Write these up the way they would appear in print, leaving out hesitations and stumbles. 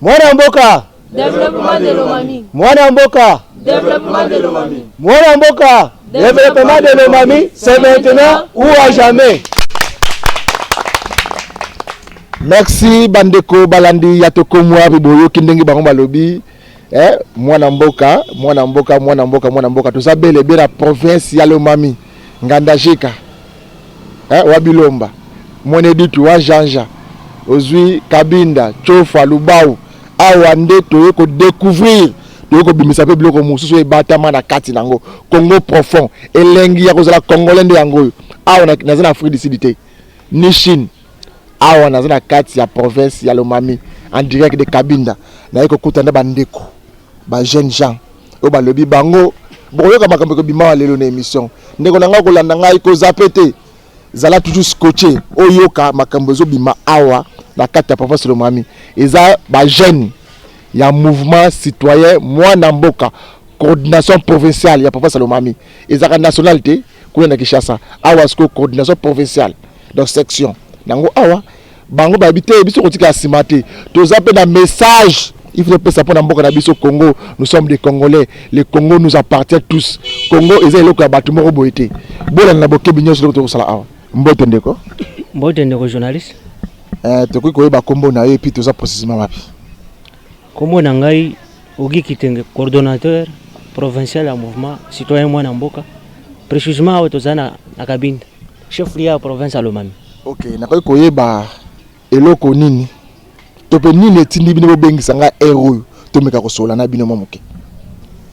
Mwana mboka. Développement de Lomami. Mwana mboka. Développement de Lomami. Mwana mboka. Développement de Lomami, c'est maintenant ou à jamais. Merci Bandeko Balandi Yatokomwa Biboyo Kindengi Baromba Lobby. Mwana mboka tout ça belle la province ya Lomami. Ngandajika. Wabilomba. Moneditu wa Janja. Ozui Kabinda, Chofa Lubao. Awande to ko découvrir. Yoko bimisa pe biloko mususu e batama na kati nango Congo profond elengi ya kozala congolais nde yango awa na zana Afrique du Sud te ni Chine awa na zana kati ya province ya Lomami en direct de Kabinda na yeko kutanda bandeko ba jeunes gens o ba lobi bango boyoka makambo ko bima lelo na émission ndeko nanga ko landa ngai ko zapete zala toujours scotché oyoka makambo zo bima awa na kati ya province Lomami eza ba jeunes. Il y a un mouvement citoyen, Mwana Mboka, coordination provinciale, il y a Papa Salomami. Et la nationalité, coordination provinciale, donc section. Nango awa, bango ba habité, biso kotika asimate. Tous appels un message. Il faut que ça pour Mboka na biso Congo. Nous sommes des Congolais. Le Congo nous appartient tous. Congo est un local bâtiment roboté. Bola na boke binyo sur le sala awa. Mbote ndeko. Mbote ndeko journaliste. Tu ko ba kombo na et puis tout ça précisément mapi. Comme Nangai, Ogi Kitenge, coordonnateur provincial du mouvement citoyen Mwana Mboka, précisément à Otozana, à Kabinda, chef-lieu province à Lomami. Ok, Nakoy Koyeba, Eloko Nini, Tope Nini Tindi Bino Bengi Sanga Héros, Tomeka Kosola, Nabino Mamoke.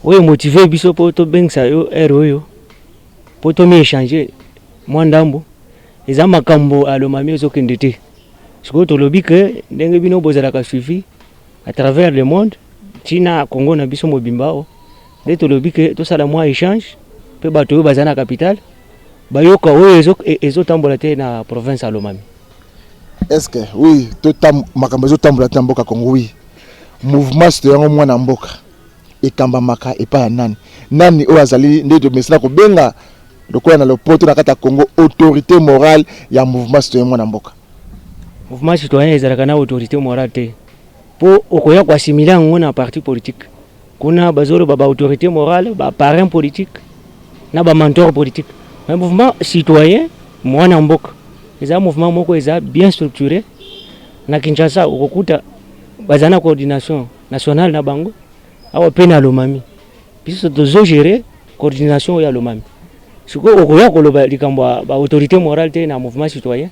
Oui, motivé Biso pour to Bengi Sayo, Héros, pour to échanger, Mwandambo, les Amakambo à Lomami aux Okendete. Ce que tu l'as que, Dengue Bino Bozalaka suivi. À travers le monde, China, Congo, na biso mobimbao. Dès que le bique tout ça la moi échange, peut bateau bazana capitale, bayoka oui ezo tambolate na province à Lomami. Est-ce que oui, tout tam makambezo tambolate na mboka Congo oui. Mouvement citoyen Mwana Mboka et kamba maka et pas nani. Nani o azali ndeto mesina ko benga lokola na lopoto na kata Congo autorité morale ya mouvement citoyen Mwana Mboka. Mouvement citoyen ezalaka na autorité morale te. Pour okoya kwa assimiler ngona parti politique. Kuna bazoro baba autorité morale, ba parrain politique, na ba mentor politique. Un mouvement citoyen Mwana Mboka. C'est un mouvement moko eza bien structuré. Na Kinshasa okokuta bazana coordination nationale na bango. Awa pena Lomami. Biso tozo gérer coordination ya Lomami. Siko okoya ko loba likambo ba autorité morale te na mouvement citoyen.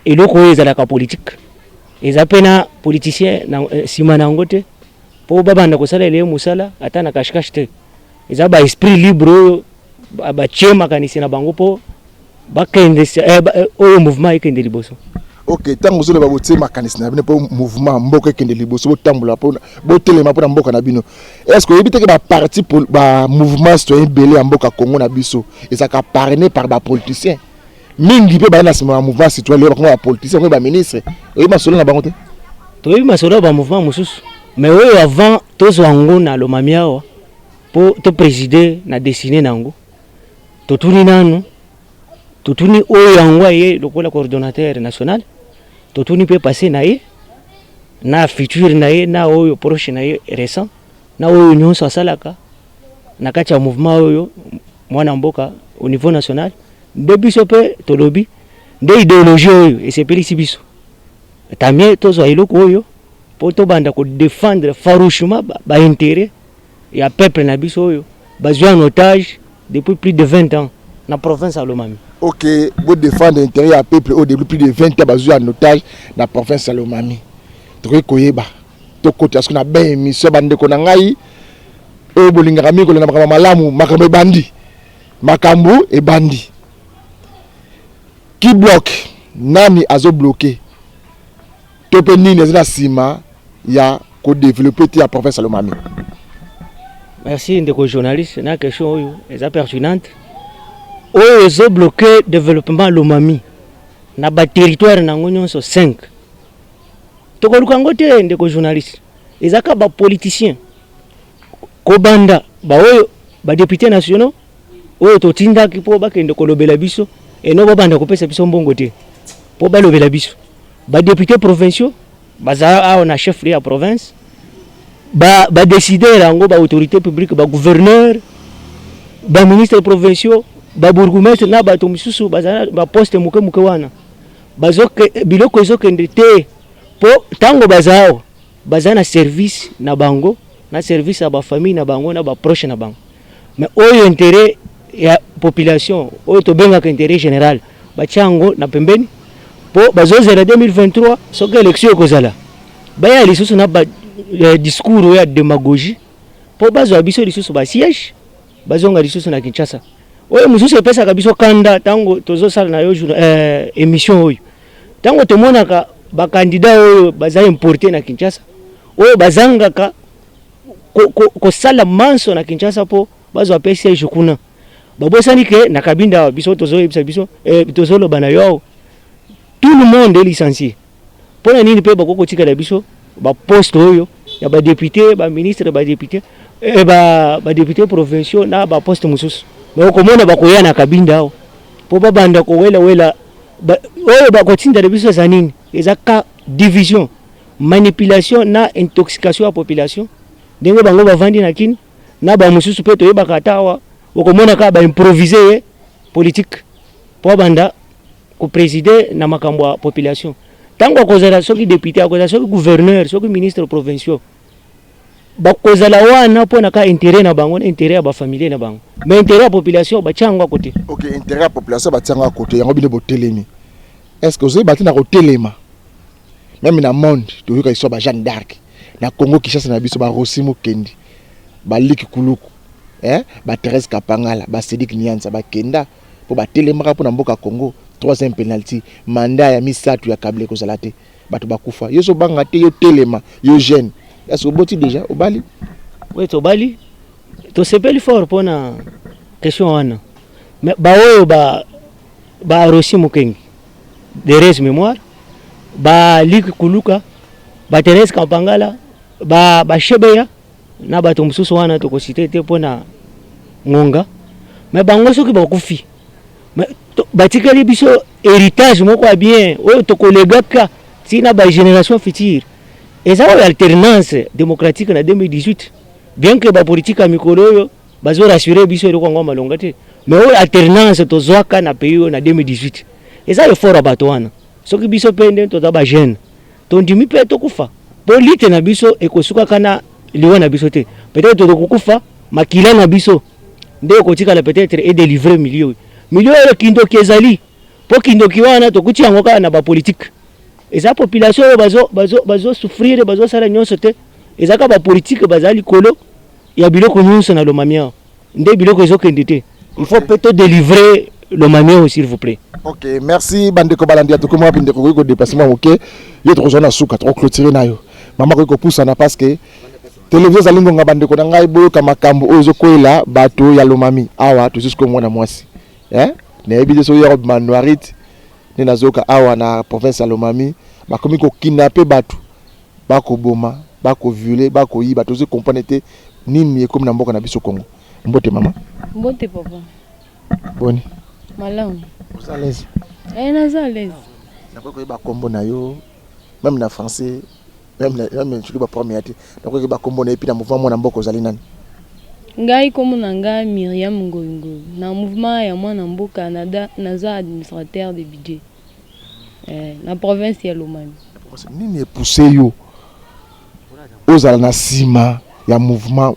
Et loko ezala ka politique. Les appels politiciens simanangote pour babanda ko sala ile musala atana kashkashte eza ba esprit libre ba chema kanisi na bango po bakende o mouvement ekende liboso. OK, tango zolo ba botie makanisi na bino po mouvement mboka ekende liboso bo tambola po bo telema po na mboka na bino. Est-ce que ebite ke ba parti pour ba mouvement citoyen belé mboka Congo na biso ezaka parrainé par ba politiciens? Mingi pe ba na sima mouvement citoyen le ba politicien ko ba ministre et ba solo na bango te to yi masolo ba mouvement mususu mais oyo avant tozo ngo na Lomami awa po to présider na dessiner nango to tuni nanu to tuni oyo yango ye lokola coordonnateur national to tuni pe passer na ye na futur na ye na oyo proche na ye récent na oyo nyonso asalaka na kati ya mouvement oyo Mwana Mboka au niveau national. Depuis ce peu, to lobby, des idéologies et c'est pelisi biso. Tamie tozo iloko oyo, pour to banda ko défendre farouchement ba intérêt et à peuple na biso oyo, basé en otage depuis plus de 20 ans na province à Lomami. OK, vous défendre l'intérêt à peuple au depuis plus de 20 ans basé en otage na province à Lomami. To koyeba, to côté ce qu'on a ben mission bande ko na ngai o bolinga mi ko na makambo malamu makambo bandi. Makambo et bandi. Qui bloque nani azo bloqué tope nini ezina sima ya ko développer ti ya province Lomami. Merci ndeko journaliste na question oyo eza pertinente oyo ezo bloqué développement Lomami na ba territoire nango nyonso 5 toko lukango te ndeko journaliste ezaka ba politicien ko banda ba oyo ba députés nationaux oyo totinda ki po bakende kolobela biso et non banda ko pesa biso mbongo te po balobela biso ba députés provinciaux baza na chef ya province ba décider yango ba autorité publique ba gouverneur ba ministre provinciaux ba bourgmestre na ba tomisusu baza ba poste muke wana bazoke biloko ezokende te po tango baza na service na bango na service à ba famille na bango na ba proche na bango mais oyo intérêt ya population oyo to benga ka intérêt général ba chango na pembeni po bazozela 2023 soki élection ekozala baya lisusu na ba discours ya démagogie po bazwa biso lisusu ba siège bazonga lisusu na Kinshasa oyo mususu epesaka biso kanda tango tozosala na yo émission oyo tango tomonaka ba candidat oyo baza importé na Kinshasa oyo bazangaka kosala manso na Kinshasa po bazwa pe siège kuna babosani ke na kabinda biso tozoyebisa biso tozoloba na yo tout le monde est licencié pona nini pe bakokotika na biso ba poste oyo ya ba député ba ministre ba député ba député provinciaux na ba poste mususu mais komona bakoya na kabinda o po babanda ko wela oyo bakotinda na biso za nini ezaka division manipulation na intoxication ya population ndenge bango bavandi na kini na ba mususu pe toyebaka tawa okomona ka ba improviser politique po banda ko présider na makambo ya population tango kozala soki député akozala soki gouverneur soki ministre provinciaux bakozala wana po na ka intérêt na bango intérêt ya ba famille na bango mais intérêt ya population ba chango côté. OK, intérêt ya population ba chango côté yango bino botelemi. Est-ce que vous avez na kotelema même na monde to yoka iso ba Jeanne d'Arc na Congo Kinshasa na biso ba Rosimo Kendi ba Liki Kuluku ba Thérèse Kapangala ba Sédik Nyanza ba Kenda po ba telema po na mboka Congo 3e penalty mandat ya misatu ya Kabila kozala te bato bakufa yo so banga te yo telema yo jeune est-ce que boti déjà obali oui to bali to sepeli fort pona question wana mais ba oyo ba Rosimo Kendi de res mémoire ba Liki Kuluka ba Thérèse Kapangala ba Shebeya na bato mususu wana to ko citer te pona ngonga mais bango soki bakufi mais batikali biso héritage moko bien oyo to kolegaka tina ba génération future eza oyo alternance démocratique na 2018 bien que ba politique ya mikolo oyo bazo rassurer biso eloko ngo malonga te mais oyo alternance to zwaka na pays na 2018 eza effort bato wana soki biso pende to ba jeune to ndimi pe to kufa polite na biso ekosuka kana liwa na biso te peut-être to kufa makila na biso nde kotika la peut-être et délivrer milieu oyo kindoki ezali po kindoki wana tokuti yango kaka na bapolitique eza population oyo bazo souffrir bazo sala nyonso te ezaka bapolitique baza likolo ya biloko nyonso na lomamia nde biloko ezokende te il faut peut-être délivrer lomamia s'il vous plaît. OK, merci bandeko balandi ya tokomo apinde ko déplacement OK yo to zona suka to clôturer nayo mama ko poussa na parce que télévision zalingo nga bandeko na ngai boyo kama kambo ozo koela bato ya lomami awa to jusqu'au mwana mwasi na ebi so ya manoirite ni nazoka awa na province ya Lomami bakomi ko kidnapper bato bako boma bako violer bako yiba to se comprendre te nini ekomi na mboka na biso Congo. Mbote mama Mbote papa boni malamu vous à l'aise naza à l'aise na ko ba kombo na yo même na français même tu ba premier ati na ko ba kombo na epi na mouvement na mboka ozali nani ngai komo na nga Myriam Ngoingo na mouvement ya mwana mboka naza administrateur de budget na province ya Lomami. Nini est poussé yo ozala na sima ya mouvement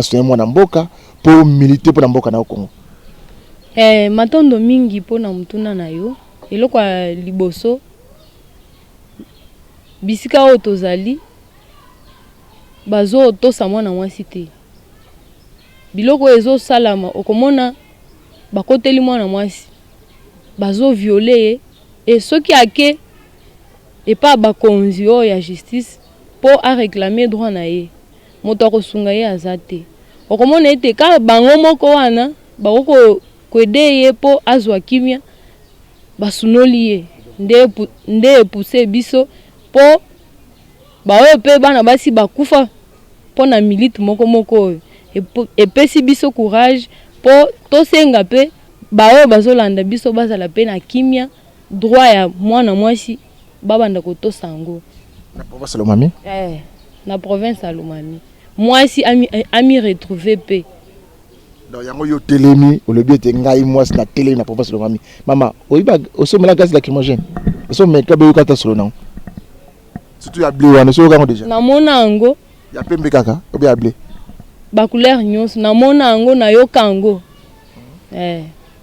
soutien mwana mboka pour militer pour mboka na Congo? Matondo mingi po na mutuna na yo eloko ya liboso bisika o tozali bazo tosa mwana mwasi te biloko ezo salama okomona bakoteli mwana mwasi bazo violer et soki ake et pas bakonzi o ya justice pour a réclamer droit na ye moto akosunga ye azate okomona ete ka bango moko wana bako kwede ye po azwa kimia basunoli ye nde pousse biso po baoyo pe bana basi bakufa po na milite moko epesi biso courage po tosenga pe baoyo bazolanda biso bazala pe na kimia droit ya mwana mwasi babanda kotosa ngo Na province Lomami. Na province à Lomami. Moi si ami retrouvé paix. Donc yango yo telemi o lebi ete ngai moi na télé na province Lomami. Mama, oyiba osomela gaz lacrymogène. Osomeka be yokata solo na. Surtout ya blé wana so kango déjà. Na mona ngo ya pembe kaka obi ya blé. Ba couleur nyonso na mona ngo na yokango.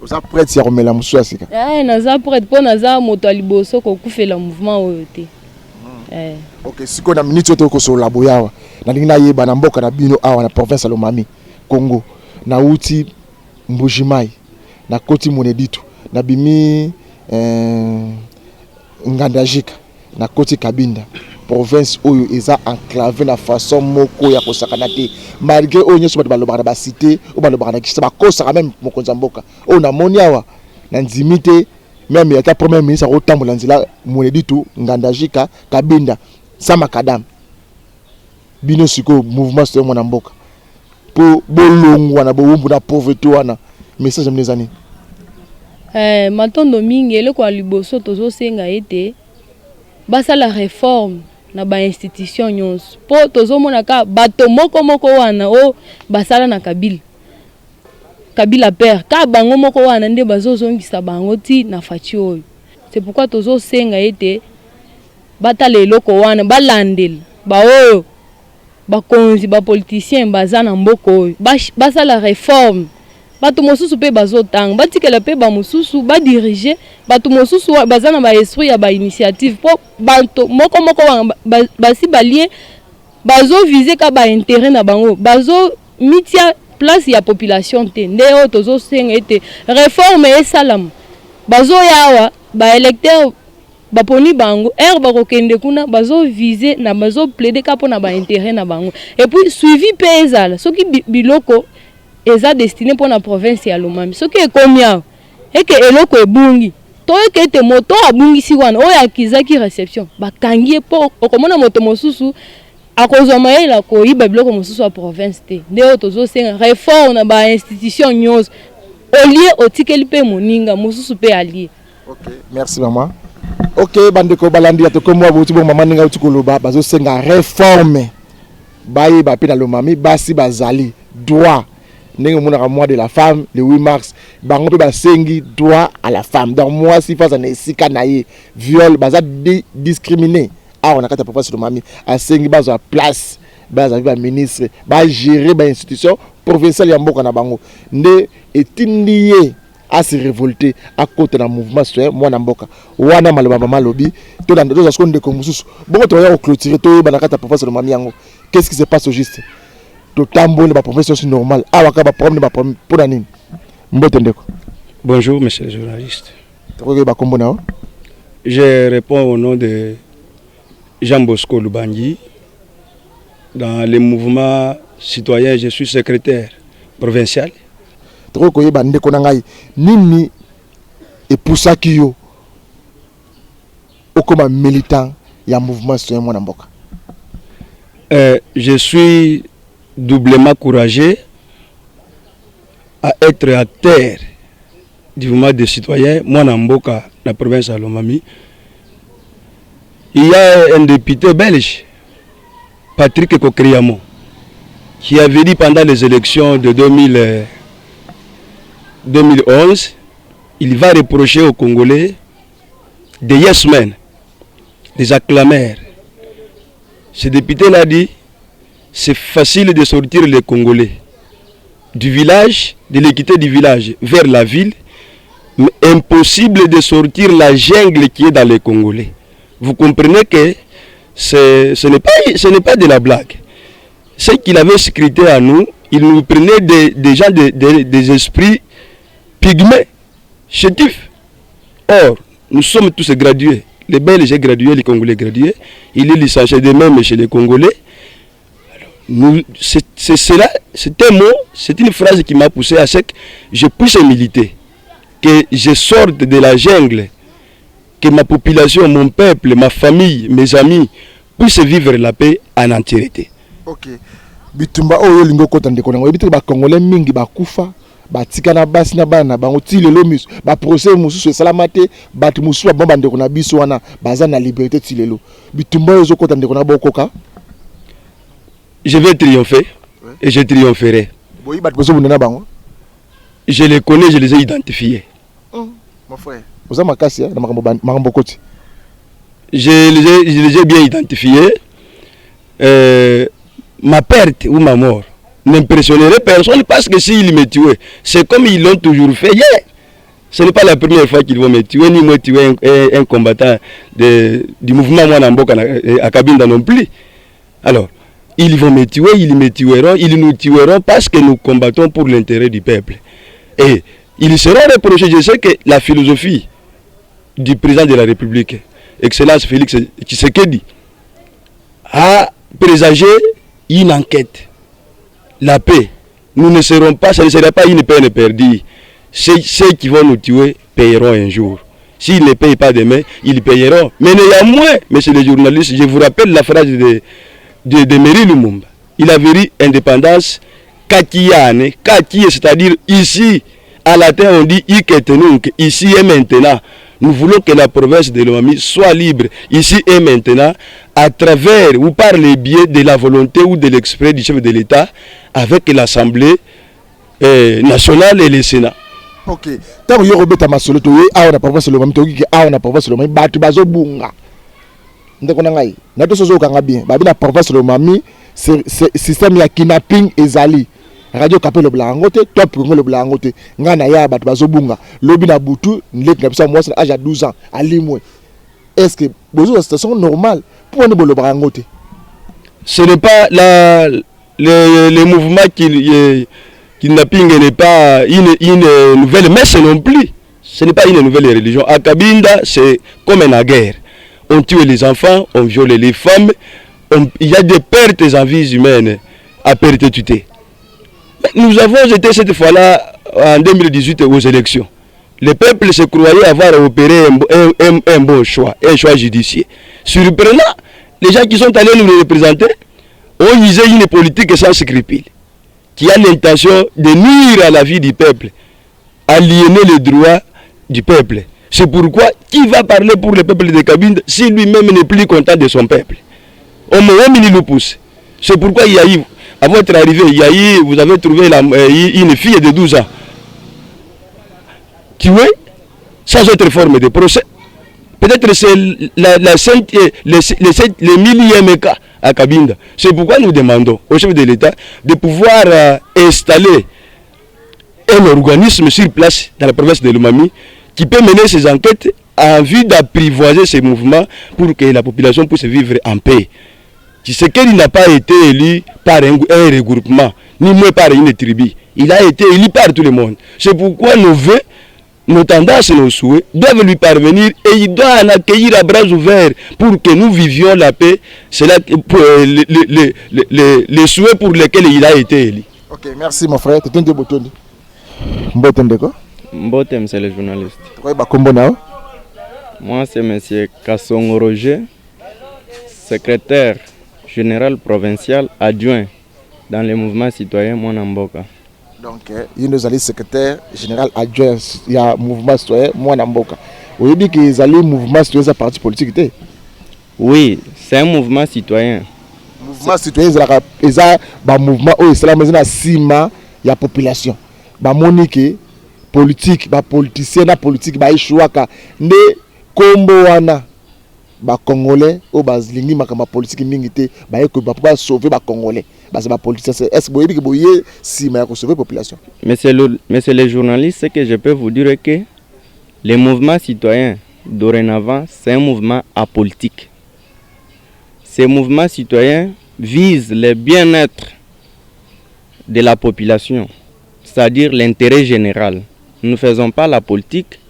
Oza prête ya komela musu asika. Naza prête po naza moto aliboso ko kufela mouvement oyo te. OK, siko na minute to ko so labo yawa. Na ndinga yeba na mboka na bino awa na province ya Lomami, Congo. Na uti Mbujimai, na koti Moneditu, na bimi Ngandajika, na koti Kabinda. Province oyo eza enclavé na façon moko ya kosakana te. Malgré oyo nyoso bato balobaka na ba cité, o balobaka na kisa ba kosaka même mokonza mboka. O na moni awa na nzimite même ya ta premier ministre o tambola nzila Moneditu, Ngandajika, Kabinda, sama kadam. Bino siko mouvement sur mona mboka. Po bolongwa na bowumbu na pauvreté wana. Message mneza ni. Matondo mingi eleko ya liboso tozo senga ete basala réforme na ba institution nyonso. Po tozo mona ka bato moko wana o basala na Kabila père ka bango moko wana nde bazozongisa bango ti na faci oyo. C'est pourquoi tozo senga ete batala eloko wana balandela ba oyo bakonzi ba politicien baza na mboko oyo basala réforme bato mosusu pe bazotanga batikela pe ba mosusu ba diriger bato mosusu baza na ba esprit ya ba initiative po bato moko basi balie bazo viser ka ba intérêt na bango bazo mitia place ya population te nde o tozo senga ete réforme esalam bazo yawa ba électeur baponi bango bakokende kuna bazo viser na bazo plaider ka pona ba intérêt na bango et puis suivi pe ezala soki biloko eza destiné pona province ya Lomami soki ekomia eke eloko ebungi to eke ete moto abungisi wana oyo akizaki réception bakangi po okomona moto mosusu akozwa mayela koyiba biloko mosusu ya province te nde oyo tozosenga réforme na ba institution nyonso olie otikeli pe moninga mosusu pe alie. OK, merci maman. OK, bandeko balandi ya tokomwa boti bo mama ninga utikoloba bazo senga réforme baye ba pe na Lomami basi bazali droit ndenge mona ka mois de la femme le 8 mars bango pe basengi droit à la femme donc moi si face na esika na ye viol baza discriminé on a kata province Lomami asengi bazo a place baza ba ministre ba gérer ba institution provinciale ya mboka na bango nde etindi à se révolter à côté d'un mouvement soin moi na mboka wana maloba mama lobi to dans deux secondes de komususu bon to ya clôturer to banakata province Lomami yango qu'est-ce qui se passe au juste to tambole ba profession normale awaka ba problème ba pour nini mbote ndeko. Bonjour monsieur le journaliste. To ba kombo na Je réponds au nom de Jean Bosco Lubangi. Dans le mouvement citoyen, je suis secrétaire provincial. To ko yeba ndeko na ngai nini epusaki yo okoma militant ya mouvement citoyen mwana mboka. Je suis doublement courageux à être acteur du mouvement des citoyens mwana mboka la province de Lomami. Il y a un député belge, Patrick Kokriamo, qui avait dit pendant les élections de 2011, il va reprocher aux Congolais des yes men, des acclameurs. Ce député l'a dit, c'est facile de sortir les Congolais du village, de l'équité du village vers la ville, mais impossible de sortir la jungle qui est dans les Congolais. Vous comprenez que ce n'est pas de la blague. Ce qu'il avait scruté à nous, il nous prenait des gens des esprits pygmées, chétifs. Or, nous sommes tous gradués. Les Belges gradués, les Congolais gradués. Il est licencié de même chez les Congolais. C'est un mot, c'est une phrase qui m'a poussé à ce que je puisse militer. Que je sorte de la jungle, que ma population, mon peuple, ma famille, mes amis puissent vivre la paix en entièreté. OK. Bitumba oyo lingo kota ndeko nango bitu ba Congolais mingi ba kufa batika na basi na bana bango ti lelo miso ba procès mususu esalama te bato mususu babomba ndeko na biso wana baza na liberté ti lelo bitumba oyo ezokota ndeko na bokoka. Je vais triompher et je triompherai. Boyi bato bozobunda na bango. Je les connais, je les ai identifiés. Mon frère. Oza makasi na makambo koti. Je les ai bien identifiés. Ma perte ou ma mort n'impressionnerait personne parce que s'ils me tuaient, c'est comme ils l'ont toujours fait. Yeah. Ce n'est pas la première fois qu'ils vont me tuer, ni me tuer un combattant du mouvement Mwanamboka à Kabinda non plus. Alors, ils vont me tuer, ils me tueront, ils nous tueront parce que nous combattons pour l'intérêt du peuple. Et ils seront reprochés. Je sais que la philosophie du président de la République, Excellence Félix Tshisekedi, a présagé une enquête. La paix, nous ne serons pas, ce ne sera pas une peine perdue. Ceux qui vont nous tuer paieront un jour. S'ils ne payent pas demain, ils paieront. Mais néanmoins, messieurs les journalistes, je vous rappelle la phrase de Emery Lumumba. Il avait dit indépendance, Kakiane, Kakie, c'est-à-dire ici, à la terre on dit Iketenunk, ici et maintenant. Nous voulons que la province de Lomami soit libre, ici et maintenant, à travers ou par les biais de la volonté ou de l'exprès du chef de l'État, avec l'Assemblée nationale et le Sénat. Ok. Tant que vous avez masolo to a na province de Lomami to ki a na province de Lomami batu bazo bunga. Ndeko na ngai. Na to sozo kanga bien. Ba na province de Lomami c'est système ya kidnapping ezali. Radio Kapel le blanc te top le blanc te ngana ya batu bazobunga lobi na butu nlek na bisa moi à âge 12 ans à limwe. Est-ce que besoin de situation normale pour ne le blanc te? Ce n'est pas le mouvement kidnapping n'est pas une nouvelle messe non plus. Ce n'est pas une nouvelle religion. À Kabinda, c'est comme une guerre. On tue les enfants, on viole les femmes, il y a des pertes en vies humaines à perpétuité. Nous avons été cette fois-là en 2018 aux élections. Le peuple se croyait avoir opéré un bon choix, un choix judiciaire. Surprenant, les gens qui sont allés nous représenter ont usé une politique sans scrupule, qui a l'intention de nuire à la vie du peuple, aliéner les droits du peuple. C'est pourquoi, qui va parler pour le peuple de Kabinda si lui-même n'est plus content de son peuple? On le pousse. C'est pourquoi il y a eu, à votre arrivée, vous avez trouvé une fille de 12 ans tuée sans autre forme de procès. Peut-être c'est le millième cas à Kabinda. C'est pourquoi nous demandons au chef de l'État de pouvoir installer un organisme sur place dans la province de Lomami qui peut mener ces enquêtes en vue d'apprivoiser ces mouvements pour que la population puisse vivre en paix. Tshisekedi n'a pas été élu par un regroupement, ni moins par une tribu. Il a été élu par tout le monde. C'est pourquoi nos vœux, nos tendances et nos souhaits doivent lui parvenir et il doit en accueillir à bras ouverts pour que nous vivions la paix. C'est là les souhaits pour lesquels il a été élu. Ok, merci mon frère. Tu es Botondi. Mbotembe quoi? Mbotem, c'est le journaliste. Moi, c'est M. Kassongo Roger, secrétaire général provincial adjoint dans le mouvement citoyen Mwanamboka. Donc, il nous a secrétaire général adjoint il y a mouvement citoyen Mwanamboka. Vous dites que les mouvement citoyen c'est un parti politique? Oui, c'est un mouvement citoyen. Mouvement citoyen c'est un mouvement où c'est la cima il y a population. Ba monique politique, ba politicien na politique ba ishwaka ne kombo wana ba congolais au bazlingi makama politique mingi te ba eko ba pouvoir sauver ba congolais ba c'est ba politicien. Est-ce boyebi que boye si ma sauver population? Monsieur le journaliste, ce que je peux vous dire est que le mouvement citoyen dorénavant c'est un mouvement apolitique. Ce mouvement citoyen vise le bien-être de la population, c'est-à-dire l'intérêt général. Nous ne faisons pas la politique,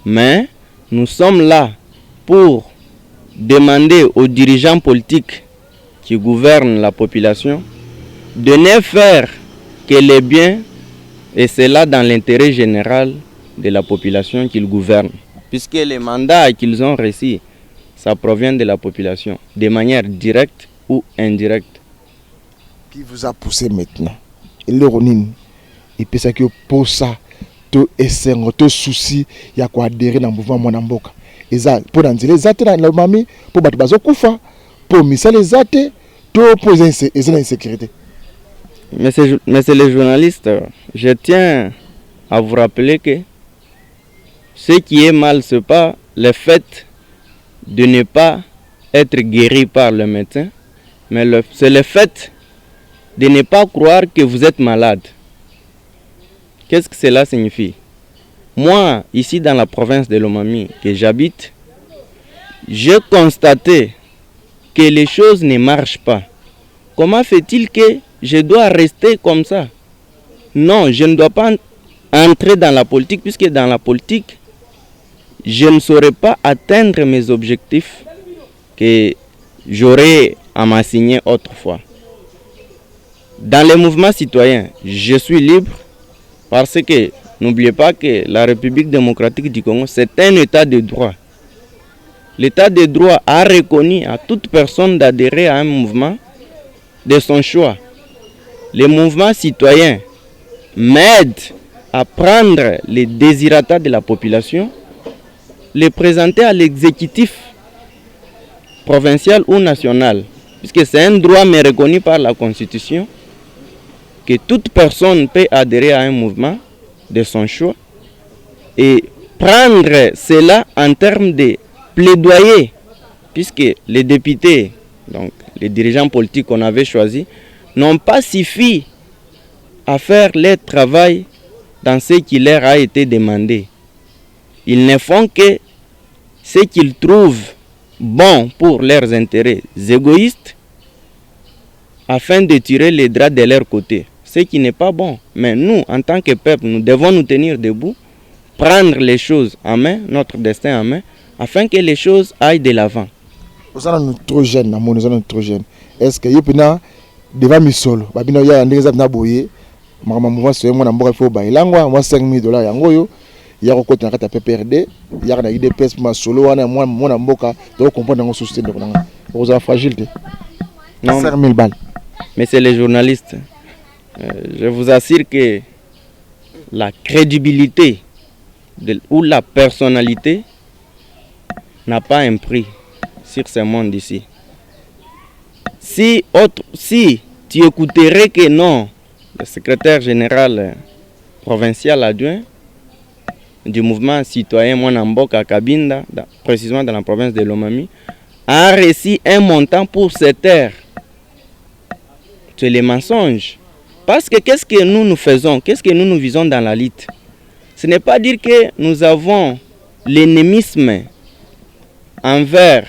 mais nous sommes là pour demander aux dirigeants politiques qui gouvernent la population de ne faire que les biens, et c'est là dans l'intérêt général de la population qu'ils gouvernent. Puisque les mandats qu'ils ont reçus, ça provient de la population, de manière directe ou indirecte. Qui vous a poussé maintenant? Il epesa ki posa to esengo to souci ya ko adhérer na mouvement mwana mboka eza pour nzela ezate na mami pour bato bazokufa pour misala ezate to pour eza na insécurité. Monsieur les journalistes, je tiens à vous rappeler que ce qui est mal, ce n'est pas le fait de ne pas être guéri par le médecin, mais c'est le fait de ne pas croire que vous êtes malade. Qu'est-ce que cela signifie? Moi, ici dans la province de Lomami, que j'habite, j'ai constaté que les choses ne marchent pas. Comment fait-il que je dois rester comme ça? Non, je ne dois pas entrer dans la politique, puisque dans la politique, je ne saurais pas atteindre mes objectifs que j'aurais à m'assigner autrefois. Dans les mouvements citoyens, je suis libre parce que n'oubliez pas que la République démocratique du Congo, c'est un état de droit. L'état de droit a reconnu à toute personne d'adhérer à un mouvement de son choix. Les mouvements citoyens m'aident à prendre les désirata de la population, les présenter à l'exécutif provincial ou national, puisque c'est un droit mais reconnu par la Constitution, que toute personne peut adhérer à un mouvement de son choix et prendre cela en termes de plaidoyer, puisque les députés, donc les dirigeants politiques qu'on avait choisis, n'ont pas suffi à faire leur travail dans ce qui leur a été demandé. Ils ne font que ce qu'ils trouvent bon pour leurs intérêts égoïstes afin de tirer les draps de leur côté, ce qui n'est pas bon. Mais nous, en tant que peuple, nous devons nous tenir debout, prendre les choses en main, notre destin en main, afin que les choses aillent de l'avant. Nous sommes trop jeunes, nous sommes trop jeunes. Est-ce que vous avez devant mes solos, vous avez des gens qui ont mouvement sur moi, il faut $5 000 yango. Il y a côté na PPRD, il y a na IDPS ma solo wana moi mboka to comprendre ngo société donc vous avez fragilité. Non, 5 000 balles. Mais c'est les journalistes. Je vous assure que la crédibilité ou la personnalité n'a pas un prix sur ce monde ici. Si tu écouterais que non, le secrétaire général provincial adjoint du mouvement citoyen Mwanamboka Kabinda, précisément dans la province de Lomami, a reçu un montant pour cette terre. C'est les mensonges. Parce que qu'est-ce que nous faisons? Qu'est-ce que nous visons dans la lutte? Ce n'est pas dire que nous avons l'énémisme envers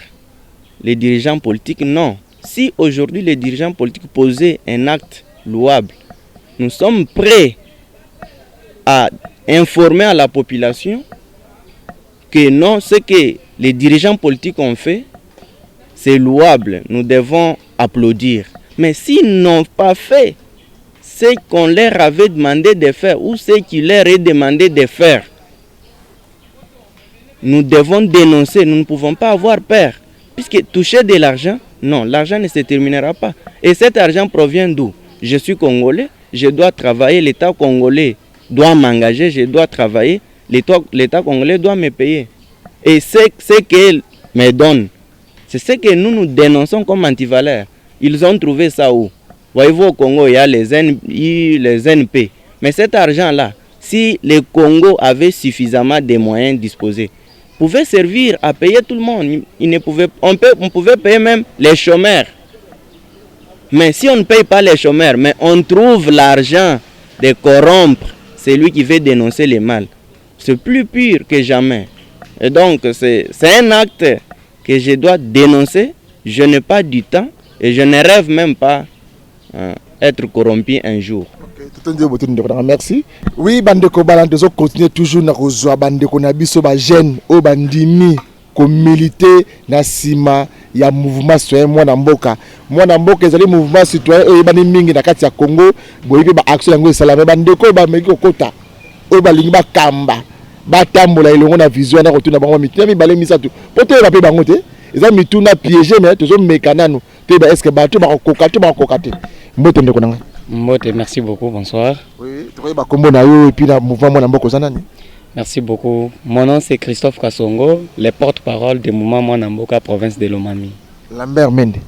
les dirigeants politiques, non. Si aujourd'hui les dirigeants politiques posaient un acte louable, nous sommes prêts à informer à la population que non, ce que les dirigeants politiques ont fait, c'est louable, nous devons applaudir. Mais s'ils n'ont pas fait ce qu'on leur avait demandé de faire ou ce qu'il leur est demandé de faire, nous devons dénoncer, nous ne pouvons pas avoir peur. Puisque toucher de l'argent, non, l'argent ne se terminera pas. Et cet argent provient d'où? Je suis congolais, je dois travailler, l'État congolais doit m'engager, je dois travailler, l'État congolais doit me payer. Et c'est ce qu'ils me donnent. C'est ce que nous dénonçons comme antivaleurs. Ils ont trouvé ça où? Voyez-vous, au Congo, il y a les NP. Mais cet argent-là, si le Congo avait suffisamment de moyens disposés, pouvait servir à payer tout le monde. On pouvait payer même les chômeurs. Mais si on ne paye pas les chômeurs, mais on trouve l'argent de corrompre celui qui veut dénoncer le mal, c'est plus pur que jamais. Et donc, c'est un acte que je dois dénoncer. Je n'ai pas du temps et je ne rêve même pas être corrompu un jour. Merci. Oui, bandeko balantezo continue toujours na kozwa bandeko na biso ba jeune o bandimi ko militer na sima ya mouvement citoyen mwana mboka ezali mouvement citoyen o bani mingi na kati ya Congo boyebi ba action yango esalama bandeko ba meki kokota o balingi ba kamba ba tambola elongo na vision na rotuna bango mitina mi balé misatu poto ba pe bango te eza mituna piéger mais tozo mekanano te ba est-ce que ba to ba koka te mbote ndeko nanga Mbote, merci beaucoup, bonsoir. Oui, tu vois, combo na yo et puis le mouvement Mwana Mboka Zanani. Merci beaucoup. Mon nom c'est Christophe Kassongo, le porte-parole du mouvement Mwana Mboka, province de Lomami. Lambert Mende.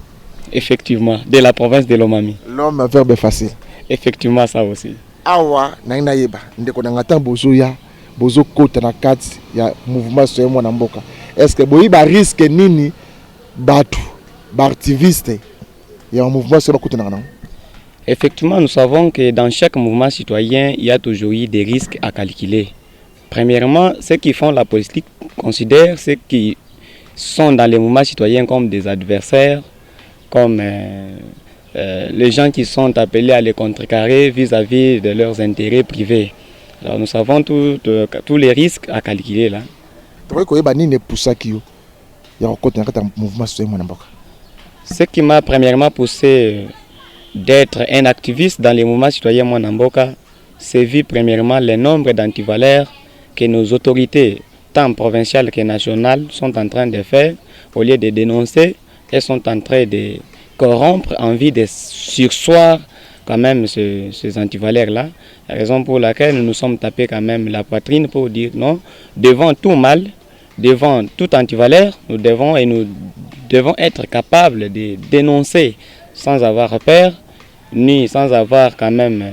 Effectivement, de la province de Lomami. L'homme à verbe facile. Effectivement, ça aussi. Awa, na yeba, ndeko na ngata bozo ya, bozo kota na kati ya mouvement Soye Mwana Mboka. Est-ce que boyi ba risque nini batu, ba activiste ya mouvement Soye Kota na ngana? Effectivement, nous savons que dans chaque mouvement citoyen, il y a toujours eu des risques à calculer. Premièrement, ceux qui font la politique considèrent ceux qui sont dans les mouvements citoyens comme des adversaires, comme les gens qui sont appelés à les contrecarrer vis-à-vis de leurs intérêts privés. Alors nous savons tous les risques à calculer là. Ce qui m'a premièrement poussé d'être un activiste dans les mouvements citoyens Mwana Mboka, c'est vu premièrement le nombre d'antivaleurs que nos autorités, tant provinciales que nationales, sont en train de faire. Au lieu de dénoncer, elles sont en train de corrompre en vue de sursoir quand même ces antivaleurs-là. La raison pour laquelle nous nous sommes tapés quand même la poitrine pour dire non, devant tout mal, devant tout antivaleur, nous devons être capables de dénoncer sans avoir peur, ni sans avoir quand même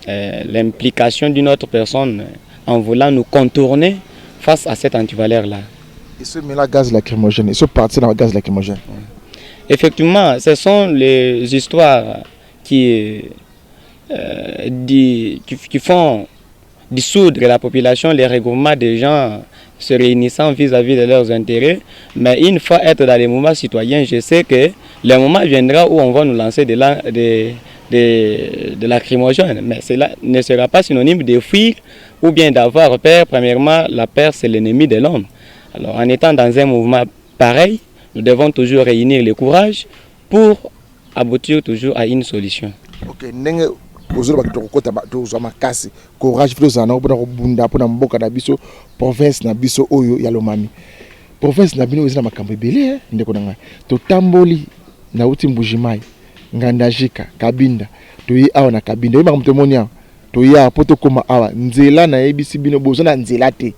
l'implication d'une autre personne en voulant nous contourner face à cet antivaleur-là. Et ce mélange gaz lacrymogène, et ce parti dans le gaz lacrymogène. Effectivement, ce sont les histoires qui font dissoudre la population, les regroupements des gens se réunissant vis-à-vis de leurs intérêts. Mais une fois être dans les mouvements citoyens, je sais que le moment viendra où on va nous lancer de lacrymogène. Mais cela ne sera pas synonyme de fuir ou bien d'avoir peur. Premièrement, la peur, c'est l'ennemi de l'homme. Alors, en étant dans un mouvement pareil, nous devons toujours réunir le courage pour aboutir toujours à une solution. Ok, courage mboka na biso province na biso oyo ya Lomami. Province na bino ezina makambo ebele ndeko nanga. To tamboli na uti Mbujimai, Ngandajika, Kabinda. To yi awa na Kabinda. Yeba mtemonia. To yi awa poto koma awa nzela na ebisi bino bozo na nzela te.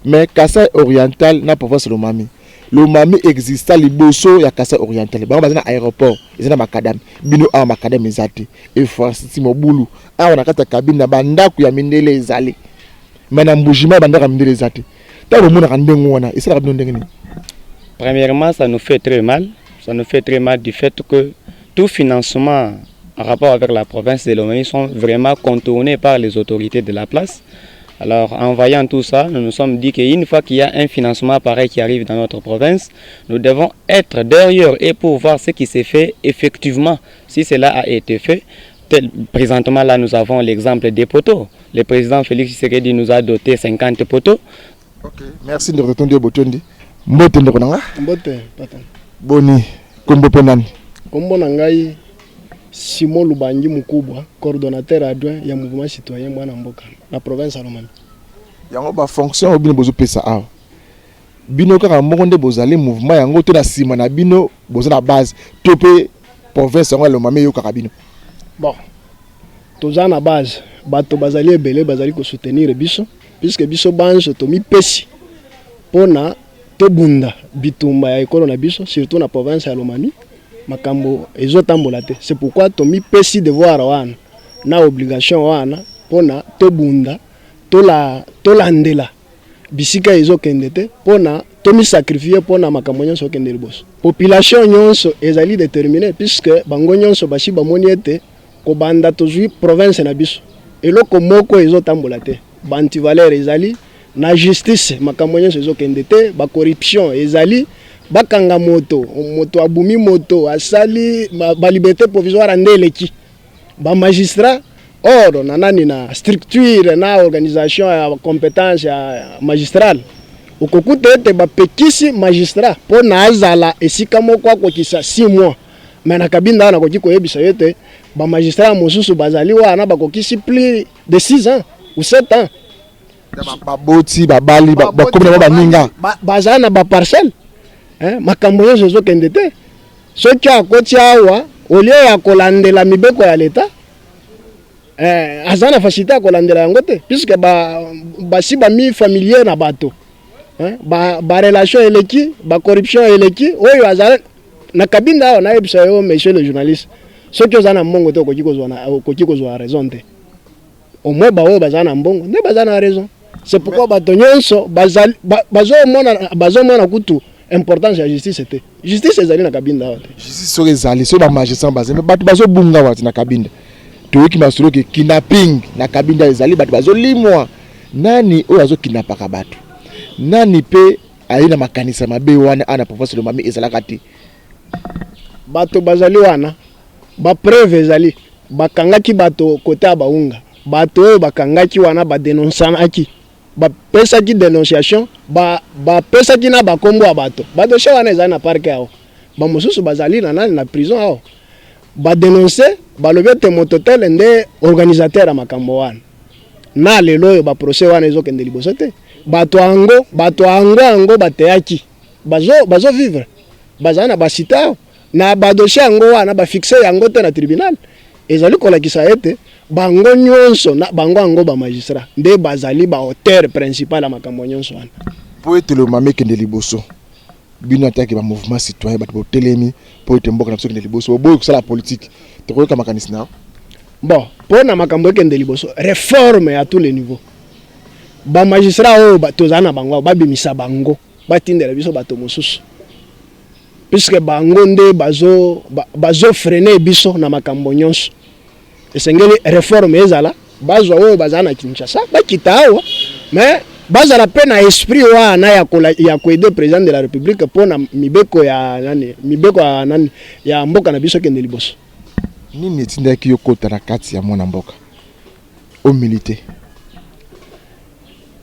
Mais Kasai Oriental na province Lomami. Lomami exista liboso ya Kasai Oriental. Ba bazana aéroport, ezina makadam. Bino awa makadam ezate. E forciti mobulu. Awa na kata Kabinda bandaku ya mindele ezali. Mana Mbujimai bandaka mindele ezate. Ta bomona kandengo wana, esala bino ndenge ni. Premièrement, ça nous fait très mal. Ça nous fait très mal du fait que tout financement en rapport avec la province de Lomami sont vraiment contournés par les autorités de la place. Alors, en voyant tout ça, nous nous sommes dit qu'une fois qu'il y a un financement pareil qui arrive dans notre province, nous devons être derrière et pour voir ce qui s'est fait effectivement, si cela a été fait. Présentement, là, nous avons l'exemple des poteaux. Le président Félix Tshisekedi nous a doté 50 poteaux. Ok, merci de retourner au Botondi. Mbote ndeko nanga? Mbote, patan. Boni, kombo penani? Kombo nangai Simon Lubangi Mukubwa, coordonnateur adjoint ya mouvement citoyen Mwana Mboka, la province ya Lomami. Yango ba fonction bino bozo pesa awa. Bino kaka moko nde bozali mouvement yango to na sima na bino bozo na base to pe province yango ya Lomami yo kaka bino. Bon. Toza na base, bato bazali ebele bazali ko soutenir biso, puisque biso banjo to mi pesi pona to bunda bitumba ya ekolo na biso, surtout na province ya Lomami. Makambo ezotambola te. C'est pourquoi to mi pesi devoir wana na obligation wana pona to bunda to landela bisika ezokende te pona to mi sacrifier pona makambo nyonso okende liboso. Population nyonso ezali déterminée puisque bango nyonso bashi bamoni ete ko banda tozui province na biso eloko moko ezotambola te. Banti valeur ezali na justice makambo nyonso ezokende te, ba corruption ezali bakanga moto abumi moto asali ba liberté provisoire ndeleki ba magistrat or nanani na structure na organisation ya compétence ya magistral okokuta ete bapekisi magistrat po na azala esika moko akokisa 6 mois mais na Kabinda na koki koyebisa ete ba magistrat mosusu bazali wana bakokisi plus de 6 ans ou 7 ans baboti babali bakomina baninga bazana ba parcelle makambo nyonso ezokende te soki akoti awa olie ya kolandela mibeko ya leta azana facilité kolandela yango te puisque basi bami familier na bato ba relation eleki ba corruption eleki oyo azala na kabinda awa na yebisa yo monsieur le journaliste soki ozana mbongo te okoki kozwa raison te au moins ba oyo bazana mbongo nde bazana raison. C'est pourquoi bato nyonso bazomona kutu importance ya justice te justice ezali na kabinda awa te justice soki ezali soki bamagistrat bazali bato bazobunga wati na kabinda toyoki masolo ke kidnapping na kabinda ezali bato bazolimwa nani oyo azokidnapaka bato nani mpe ayi na makanisa mabe wana ana professeur Lomami ezalaka te bato bazali wana bapreuve ezali bakangaki bato kote ya baunga bato oyo bakangaki wana badenonsanaki bapesaki dénonciation bapesaki na bakombo ya bato she wana ezali na parke aho bamosusu bazali na nani na prison aho badenonse balobi ete Mototel nde organisateur ya makambo wana na lelo oyo baprocès wana ezokende liboso te bato yango bateyaki bazovivre bazali na basite aho na badossier yango wana bafixe yango te na tribunal ezali kolakisa ete bango nyonso na bango yango bamagistrat nde bazali baauteur principal ya makambo nyonso wana po ete Lomami ekende liboso bino ataki ba mouvement citoyen bato botelemi po ete mboka na biso ekende liboso boyi kosala politique tokoyoka makanisi nao bon mpo na makambo ekende liboso réforme ya tous les niveaux bamagistrat oyo tozala na bango babimisa bango batindela biso bato mosusu puisque bango nde bazofrene biso na makambo nyonso esengeli réforme ezala bazwa oyo bazala na Kinshasa bakita awa mais bazala pe na esprit wana ya koaider président de la république mpo na mibeko ya ya mboka na biso kende liboso. Nini etindaki yo kota na kati ya mwana mboka o milité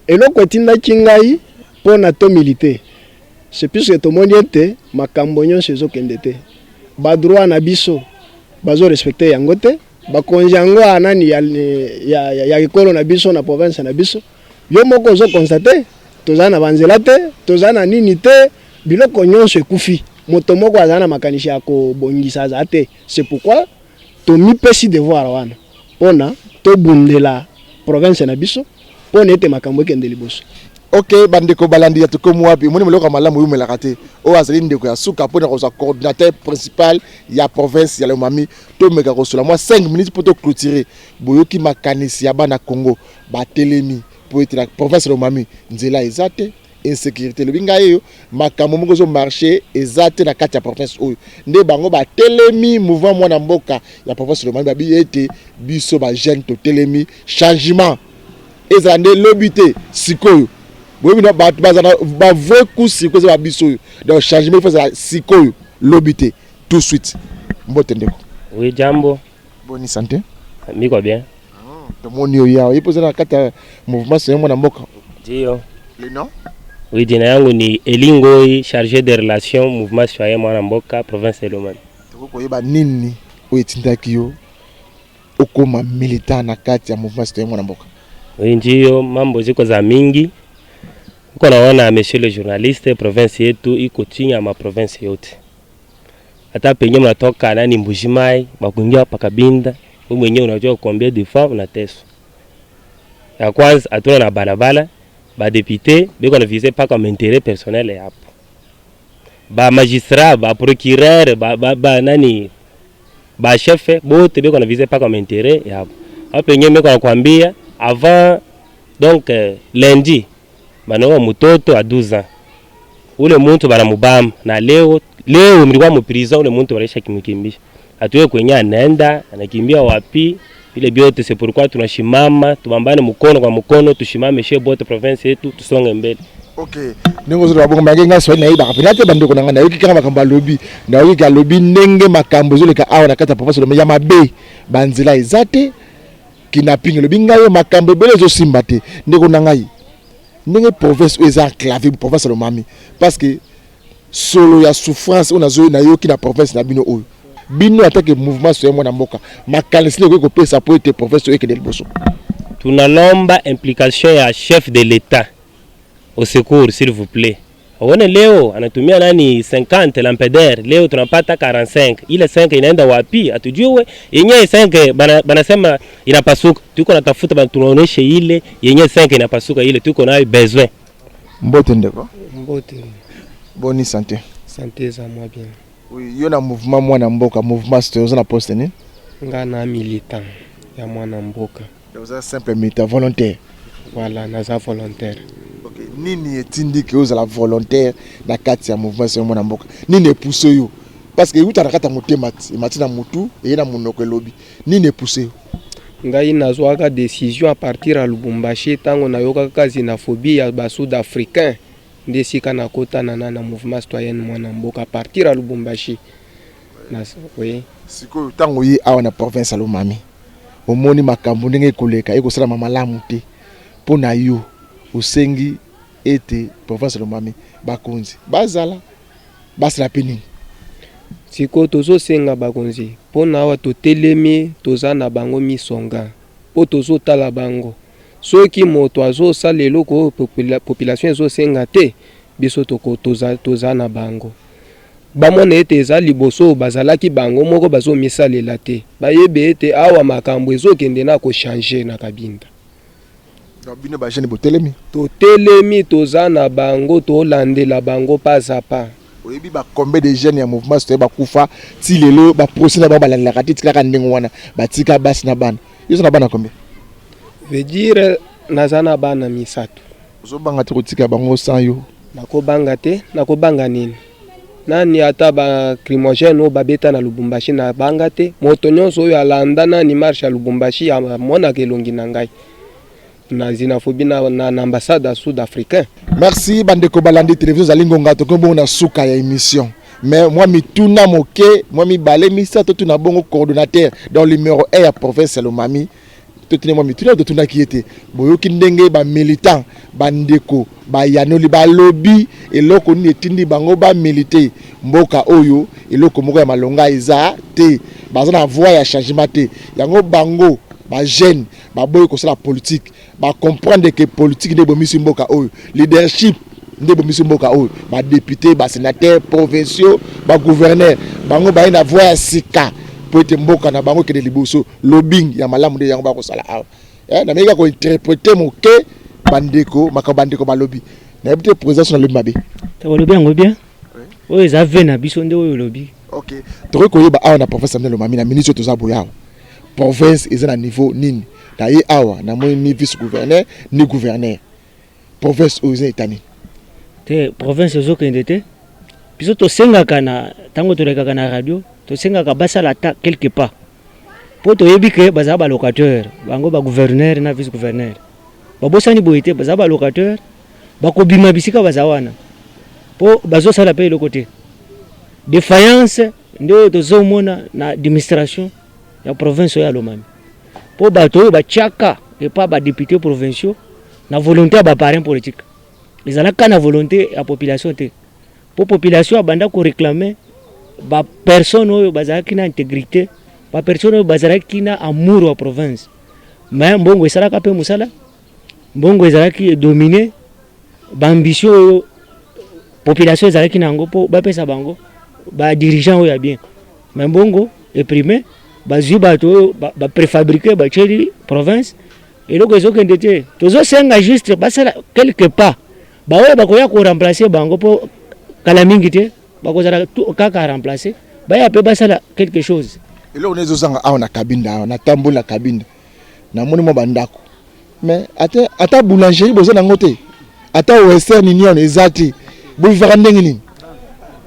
eloko etindaki ngai mpo na to milité c'est puisque tomoni ete makambo nyonso ezokende te badroit na biso bazorespecte yango te bakonzi yango anani ya ekolo na biso na province na biso yo moko ozokonstate tozala na banzela te tozala na nini te biloko nyonso ekufi moto moko azala na makanisi ya kobongisa aza te. C'est pourquoi tomipesi devoir wana mpona tobundela province na biso mpona ete makambo ekende liboso. Ok, bandeko balandi ya tokomu wapi moni moloko malamu yumelaka te o azali ndeko ya suka mpona kozwa coordinateur principal ya province ya Lomami tomeka kosola moi 5 minutes pour to clôturer boyoki makanisi ya bana Congo batelemi po ete la province ya Lomami nzela eza te insécurité lobi ngai yo makambo moko zo marché eza te na kati ya province oyo nde bango batelemi mouvement mwana mboka ya province ya Lomami babi ete biso ba jeune to telemi changement ezala nde lobi te sikoyo. Oui, mais ba vrai coup c'est quoi ça biso donc changement faut ça sikoyo lobité tout de suite mbotendeko. Oui, jambo. Bonne santé. Miko bien. To moni ya ipo za kata mouvement c'est mwana mboka. Ndio. Le nom? Oui, jina yangu ni Elingoi, chargé de relations mouvement citoyen mwana mboka province ya Lomami. Toko yeba nini oyetindaki yo okoma militant na kati ya mouvement citoyen mwana mboka. Oui, ndio mambo ziko za mingi. Uko naona monsieur le journaliste province yetu iko chini ya ma province yote. Hata penye mnatoka nani Mbujimai, bakuingia hapa Kabinda, wewe mwenyewe unajua kuambia defa unateswa. Ya kwanza atuna na barabara, ba député biko na viser pas comme intérêt personnel hapo. Ba magistrat, ba procureur, ba nani ba chef bote biko na viser pas comme intérêt hapo. Hapo penye meko nakwambia avant donc lundi banaoa mtoto a 12 ans. Ule muntu banamubamba na leo mlikuwa mu prison ule muntu walisha kimkimbisha. Atuwe kwenye anaenda anakimbia wapi ile biote c'est pourquoi tunashimama tubambane mkono kwa mkono tushimame chez bote province yetu tusonge mbele. Okay. Ningo zo babongo mangenga so na iba kapinate bandeko nanga na yoki kama makambo lobby na yoki ka lobby ndenge makambo zo leka awa na kata province ya mabe banzila ezate kinapinga lobby ngayo makambo bele zo simba te ndeko nangai ndenge province eza clavé province ya Lomami parce que solo ya souffrance on a zo na yoki na province na bino oyo bino attaque mouvement sur mwana mboka makalisi leko ko pesa pour être province ekende liboso. Tunalomba implication ya chef de l'état au secours s'il vous plaît Aone leo anatumia nani 50 lampadaire, leo tunapata 45. Ile 5 inaenda wapi? Atujue. Yenyewe 5 banasema inapasuka. Tuko natafuta bana tunaonesha ile yenyewe 5 inapasuka, ile tuko nayo besoin. Mbote ndeko. Mbote. Boni santé. Santé za moi bien. Oui, yona mouvement mwana mboka, mouvement citoyen na poste ni? Ngana militant ya mwana mboka. Vous êtes simple militant volontaire. Voilà, naza volontaire. Okay, nini etindi que vous la volontaire na kati ya mouvement citoyen mwana mboka? Nini pousse yo? Parce que uta nakata motemati, imati na mutu et na munoko lobi. Nini pousse yo? Ngai nazwaka décision à partir à Lubumbashi tango nayoka kazi na phobie ya ba sud-africain. Ndesika na kota na mouvement citoyen mwana mboka à partir à Lubumbashi. Oui. Siko tango yi awa na province ya Lomami. Omoni makambo ndenge koleka ekosala malamu te. Pona yo usengi ete province ya Lomami bakonzi. Bazala basala peni. Siko tozo senga bakonzi. Pona awa totelemi toza na bango misonga. Po tozo tala bango. Soki moto azo sala eloko population ezo senga te biso toko toza na bango. Bamona ete eza liboso bazalaki bango moko bazo misalela te. Bayebe ete awa makambo ezokende na ko changer na Kabinda. Bino ba jeune botelemi. Totelemi toza na bango tolandela bango pas à pas. Oyebi ba combien de jeunes ya mouvement citoyen bakufa ti lelo ba procès na ba balandela kati tika ndenge wana batika basi na bana. Yo na bana combien? Veut dire nazana bana misato. Zo banga te kotika bango sans yo. Nakobanga te, nakobanga nini? Nani ata ba crimogène o babeta na Lubumbashi na banga te. Moto nyonso oyo alanda nani marche ya Lubumbashi amona kelongi na ngai. Na xénophobie na ambassade sud-africain. Merci bandeko balandi télévision zalingonga to kombo na suka ya émission. Mais moi mi tuna moke, moi mi balé mi sa to tuna bongo coordonnateur dans le numéro 1 ya province ya Lomami. Totine moi mi tuna to tuna ki ete. Boyoki ndenge ba militant, bandeko, ba yanoli ba lobby eloko ni etindi bango ba militer mboka oyo eloko moko ya malonga eza te. Bazana voix ya changement te. Yango bango ba jeune ba boy ko la politique ba comprendre que politique de bomisi mboka oyo leadership de bomisi mboka oyo ba député ba sénateur provinciaux ba gouverneur bango ba ina voix sika pour être mboka na bango ke de liboso lobbying ya malamu de yango ba ko sala awa na meka ko interpréter moke bandeko makabandeko ba lobby na ebite présence na lobby mabe ta lobby yango bien oyo za vena biso nde oyo lobby. OK to ko yeba awa na professeur Samuel Lomami na ministre to za boya province est à niveau nini na ye awa na mo ni vice gouverneur ni gouverneur province aux États-Unis te province zo kende te biso to senga kana tango to reka kana radio to senga ka basala ta quelque part po to yebi ke baza ba locateur bango ba gouverneur na vice gouverneur ba bosani boite baza ba locateur ba ko bima bisika baza wana po bazo sala pe le côté défaillance ndo to zo mona na administration ya province ya Lomami po bato ba chaka et pas ba député provinciaux na volonté ba parrain politique les ala kana volonté ya population te po population banda ko réclamer ba personne oyo bazaki na intégrité ba personne oyo bazaki na amour wa province mais mbongo esala ka pe musala mbongo ezalaki dominer ba ambition oyo population ezalaki nango po ba pesa bango ba dirigeant oyo ya bien mais mbongo éprimé bazwi bato ba préfabriqué ba cheli province et donc ils ont qu'endete tozo senga juste basala quelque part ba oyo bakoya ko remplacer bango po kala mingi te bakozala kaka remplacer ba ya pe basala quelque chose et là on est zanga awa na Kabinda na tambola Kabinda na moni mo bandako mais ata boulangerie bozo na ngote ata Western Union ezati bo vivra ndenge nini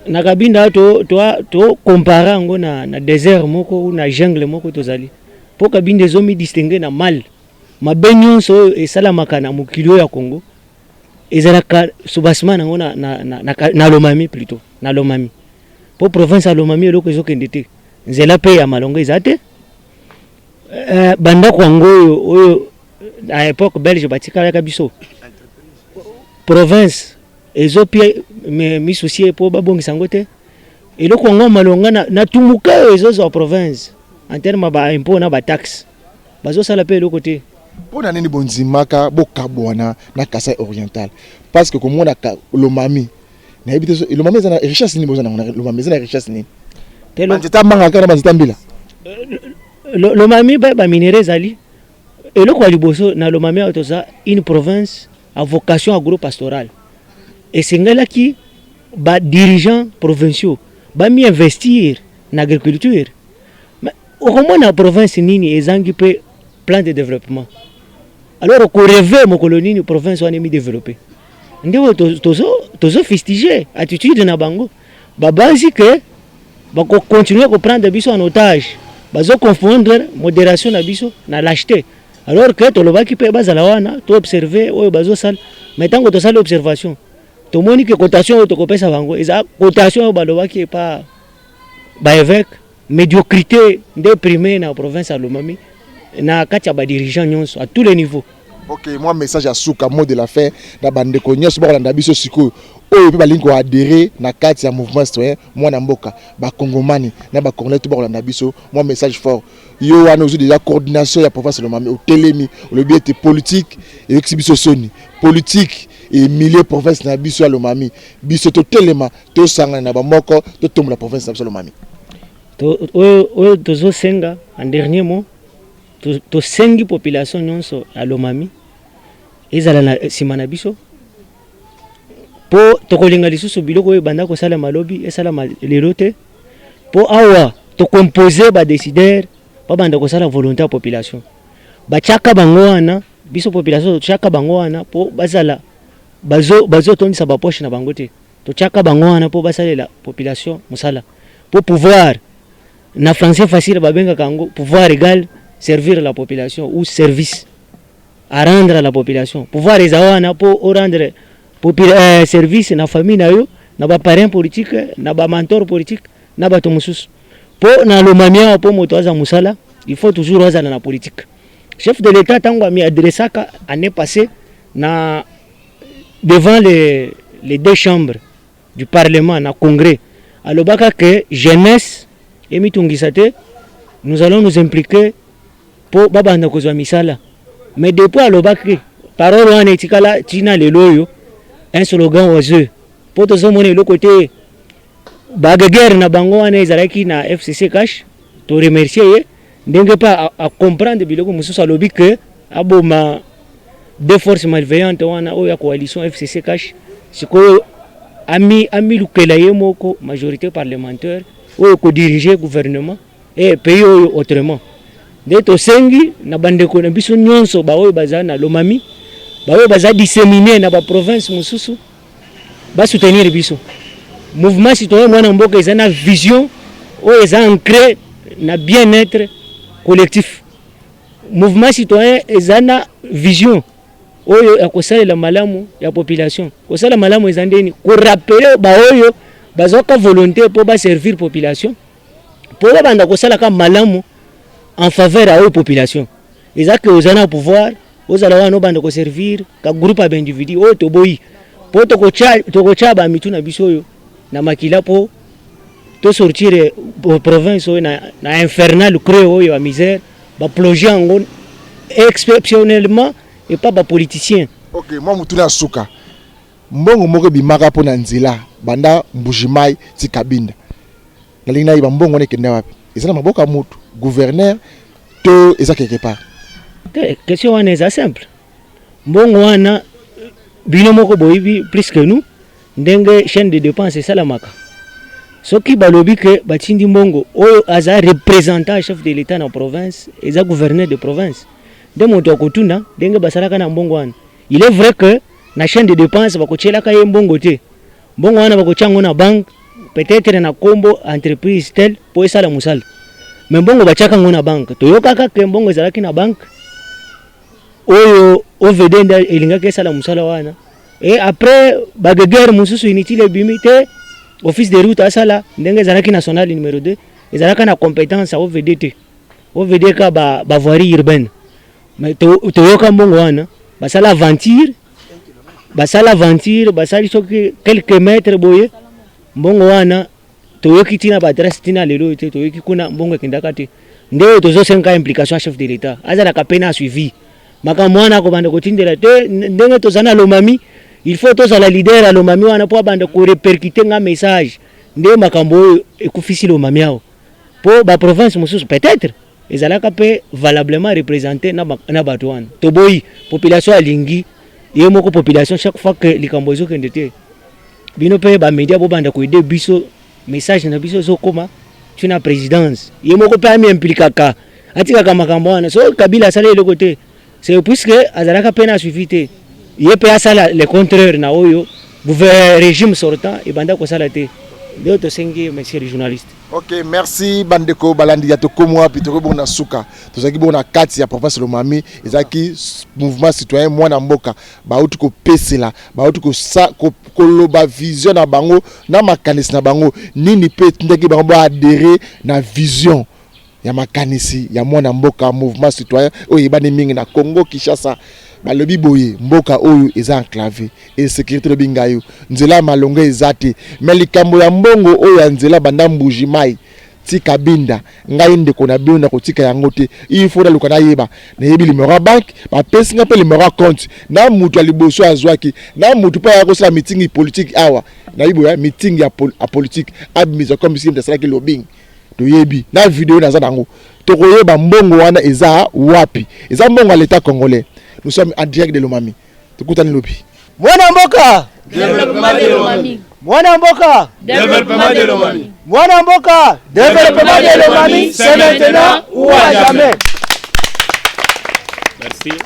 na Kabinda to comparer ngo na désert moko na jungle moko tozali po Kabinda zomi distinguer na mal mabenyo so esalamaka na mokilo ya Congo ezalaka soubassement nango na Lomami plutôt na Lomami po province ya Lomami eloko ezokende te nzela pe ya malongo ezate banda kwango oyo à époque belge batikala biso province ezopie mi soucier po babongisa ngo te eloko ngo malonga na tumuka ezozo province en terme ba impôt na ba taxe bazo sala pe eloko te pona nini bonzimaka bokabwana na Kasai oriental parce que comme on a Lomami na habite Lomami eza na richesse ni bozana Lomami eza na richesse ni telo nzeta manga kana banzeta mbila Lomami ba minéraux ali eloko liboso na Lomami otoza une province à vocation agro-pastorale et sengala ki ba dirigeants provinciaux ba mi investir na agriculture mais au moins na province nini ezangi pe plan de développement alors ko rêver mo colonie province wana mi développer ndewo tozo fustiger attitude na bango babazi que ba continuer ko prendre biso en otage bazo confondre modération na biso na lâcheté alors que tolobaki pe bazala wana to observer oyo bazo sala mais tango to sala observation to moni que cotation to kopesa bango eza cotation balobaki pa ba évêque médiocrité nde primé na province ya Lomami na kati ya ba dirigeants nyonso à tous les niveaux. Ok, moi message à Souka mot de la fin da bande ko nyonso ba kolanda biso siko oyo pe balingi ko adhérer na kati ya mouvement citoyen mwana mboka ba kongomani na ba congolais to ba kolanda biso moi message fort yo wana ozu déjà coordination ya province ya Lomami au telemi le biais était politique et exhibition soni politique et milieu province na biso ya Lomami biso to telema to sanga na ba moko to tomba la province na biso Lomami to oyo tozo senga en dernier mot to sengi population nyonso ya Lomami ezala na sima na biso po tokolinga lisusu biloko oyo banda kosala malobi esala lelo te po awa tocomposer badécideur pa banda kosala volonté ya population batiaka bango wana biso population totiaka bango wana po bazala bazotondisa bapoche na bango te totiaka bango wana po basalela population mosala po pouvoir na français facile babengaka yango pouvoir égal servir la population ou service à rendre à la population. Pouvoir les avoir pour rendre service na famille na yo, na ba parrain politique, na ba mentor politique, na ba tomusus. Pour na Lomami pour motoza musala, il faut toujours oza na politique. Chef de l'État tango mi adressaka année passée na devant les deux chambres du Parlement na Congrès. Alobaka que jeunesse et mitungisate nous allons nous impliquer pour babanda kozwa misala. Mais depuis alobaki parole wana etikala tina lelo un slogan oiseux pour tous moni le côté baguerre na bango wana ezalaki na FCC cash to remercier ndenge pas à comprendre biloko mususu alobi que aboma deux forces malveillantes wana oya coalition FCC cash siko ami lukela yemoko majorité parlementaire oyo ko diriger gouvernement et pays autrement. Ndeto sengi na bandeko na biso nyonso ba oyo baza na Lomami ba oyo baza disséminer na ba province mususu ba soutenir biso mouvement citoyen mwana mboka eza na vision oyo eza ancré na bien-être collectif mouvement citoyen eza na vision oyo ya kosalela malamu ya population kosala malamu eza ndeni ko rappeler ba oyo bazoka volonté pour ba servir population pour banda kosala ka malamu en faveur à la population. Ils ont que aux années pouvoir, aux années no bande ko servir, ka groupe d'individus, oh toboyi, pour tokocha ba mitu na biso na makila po to sortir province na infernal creux yo à misère, ba plonger en exceptionnellement et pas ba politicien. Ok, moi mutuna suka. Mbongo moko bimaka po na nzela, banda mbujimai ti kabinda. Na lingna iba mbongo ne kenda wapi? Ezana maboka mutu gouverneur to eza quelque part. Question wana eza simple. Mbongo wana bino moko boyibi plus que nous ndenge chaîne de dépenses salamaka. Soki balobi que batindi mbongo oyo aza représentant chef de l'état na province eza gouverneur de province. De moto akotuna ndenge basalaka na mbongo wana. Il est vrai que na chaîne de dépenses bakochelaka ye mbongo te. Mbongo wana bakochango na banque peut-être na kombo entreprise tel po esala musala. Mais mbongo bachaka ngona banque toyokaka ke mbongo ezalaki na banque oyo OVD nda elingaka esala musala wana et après baguerre mususu inutile bimite office de route asala ndenge ezalaki national numéro 2 ezalaka na compétence à OVD te OVD ka ba voirie urbaine mais toyoka mbongo wana basala aventure basali soki quelques mètres boye mbongo wana toyoki tina ba adresse tina lelo te toyoki kuna mbongo kindaka te ndeyo tozo senga implication chef de l'état azala ka pena suivi maka mwana ko bande ko tindela te ndenge tozana Lomami il faut tous la leader à l'omami wana po banda ko répercuter nga message nde makambo ekufisi l'omami yao po ba province mosusu peut-être ezalaka pe valablement représenté na bato wana toboyi population alingi ye moko population chaque fois que likambo ezo kende te bino pe ba media bo banda ko aider biso message na biso zo koma tuna présidence ye moko pe ami implikaka atikaka makambo wana so Kabila sala ile côté c'est puisque azalaka pe na suivi te ye pe asala le contraire na oyo régime sortant et banda ko sala te d'autres sengi monsieur le journaliste. Ok, merci bandeko balandi ya tokomwa pitoko bona suka tozaki bona kati ya province Lomami ezaki mouvement citoyen mwana mboka bauti ko pesela bauti ko koloba vision na bango na makanisi na bango nini pe ndeki bango ba adhérer na vision ya makanisi ya mwana mboka mouvement citoyen oyo ebani mingi na Congo Kinshasa balobi boye mboka oyo eza enclavé et sécurité lobi ngayo nzela malonga ezate mais likambo ya mbongo oyo ya nzela banda mbuji mai tika binda ngai ndeko na bino na kotika yango te il faut luka na yeba na yebi numéro bank ba pesi nga pe numéro compte na mutu aliboso azwaki na mutu pa ya kosala meeting politique awa na yibo ya meeting ya politique abimiza comme si ndasala ki lobbying to yebi na video na za nango to koyeba mbongo wana eza wapi eza mbongo à l'état congolais. Nous sommes en direct de Lomami. Tukutani lobi. Mwana mboka Développement de Lomami. Mwana mboka Développement de Lomami. Mwana mboka développement de Lomami, c'est maintenant ou à jamais. Merci.